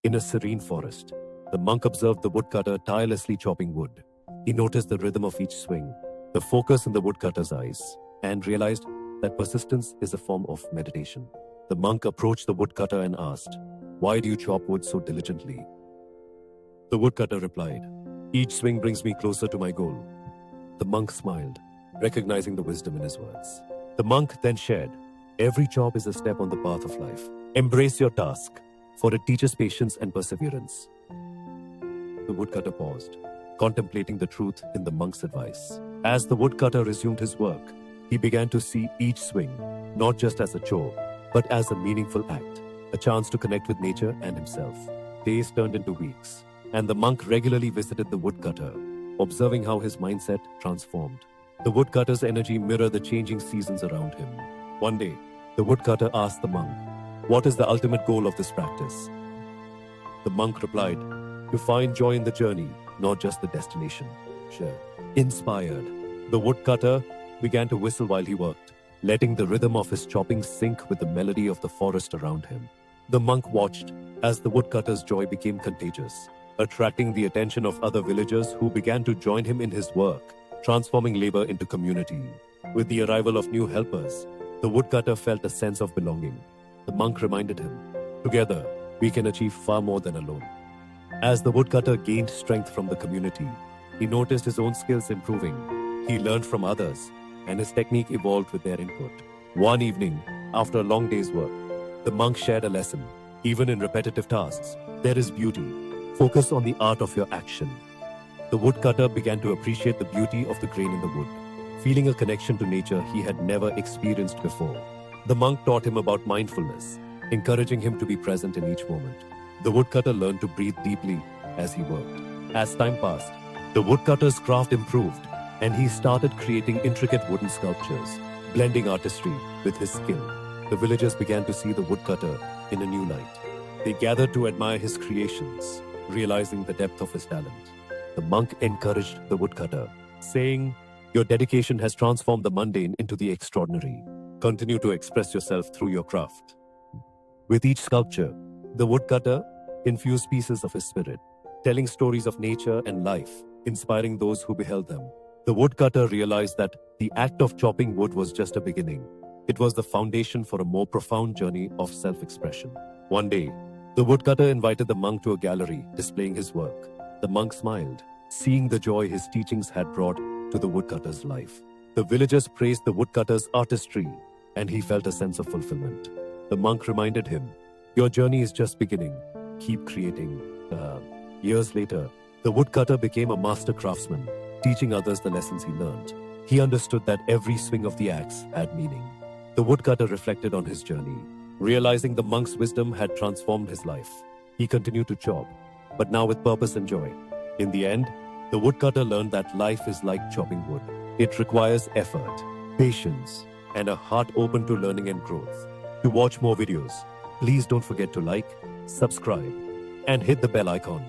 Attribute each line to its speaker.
Speaker 1: In a serene forest, the monk observed the woodcutter tirelessly chopping wood. He noticed the rhythm of each swing, the focus in the woodcutter's eyes, and realized that persistence is a form of meditation. The monk approached the woodcutter and asked, "Why do you chop wood so diligently?" The woodcutter replied, "Each swing brings me closer to my goal." The monk smiled, recognizing the wisdom in his words. The monk then shared, "Every chop is a step on the path of life. Embrace your task, for it teaches patience and perseverance." The woodcutter paused, contemplating the truth in the monk's advice. As the woodcutter resumed his work, he began to see each swing not just as a chore, but as a meaningful act, a chance to connect with nature and himself. Days turned into weeks, and the monk regularly visited the woodcutter, observing how his mindset transformed. The woodcutter's energy mirrored the changing seasons around him. One day, the woodcutter asked the monk, "What is the ultimate goal of this practice?" The monk replied, "To find joy in the journey, not just the destination." Sure. Inspired, the woodcutter began to whistle while he worked, letting the rhythm of his chopping sync with the melody of the forest around him. The monk watched as the woodcutter's joy became contagious, attracting the attention of other villagers who began to join him in his work, transforming labor into community. With the arrival of new helpers, the woodcutter felt a sense of belonging. The monk reminded him, "Together, we can achieve far more than alone." As the woodcutter gained strength from the community, he noticed his own skills improving. He learned from others, and his technique evolved with their input. One evening, after a long day's work, the monk shared a lesson. Even in repetitive tasks, there is beauty. Focus on the art of your action. The woodcutter began to appreciate the beauty of the grain in the wood, feeling a connection to nature he had never experienced before. The monk taught him about mindfulness, encouraging him to be present in each moment. The woodcutter learned to breathe deeply as he worked. As time passed, the woodcutter's craft improved, and he started creating intricate wooden sculptures, blending artistry with his skill. The villagers began to see the woodcutter in a new light. They gathered to admire his creations, realizing the depth of his talent. The monk encouraged the woodcutter, saying, "Your dedication has transformed the mundane into the extraordinary. Continue to express yourself through your craft." With each sculpture, the woodcutter infused pieces of his spirit, telling stories of nature and life, inspiring those who beheld them. The woodcutter realized that the act of chopping wood was just a beginning. It was the foundation for a more profound journey of self-expression. One day, the woodcutter invited the monk to a gallery displaying his work. The monk smiled, seeing the joy his teachings had brought to the woodcutter's life. The villagers praised the woodcutter's artistry, and he felt a sense of fulfillment. The monk reminded him, "Your journey is just beginning. Keep creating." Years later, the woodcutter became a master craftsman, teaching others the lessons he learned. He understood that every swing of the axe had meaning. The woodcutter reflected on his journey, realizing the monk's wisdom had transformed his life. He continued to chop, but now with purpose and joy. In the end, the woodcutter learned that life is like chopping wood. It requires effort, patience, and a heart open to learning and growth. To watch more videos, please don't forget to like, subscribe, and hit the bell icon.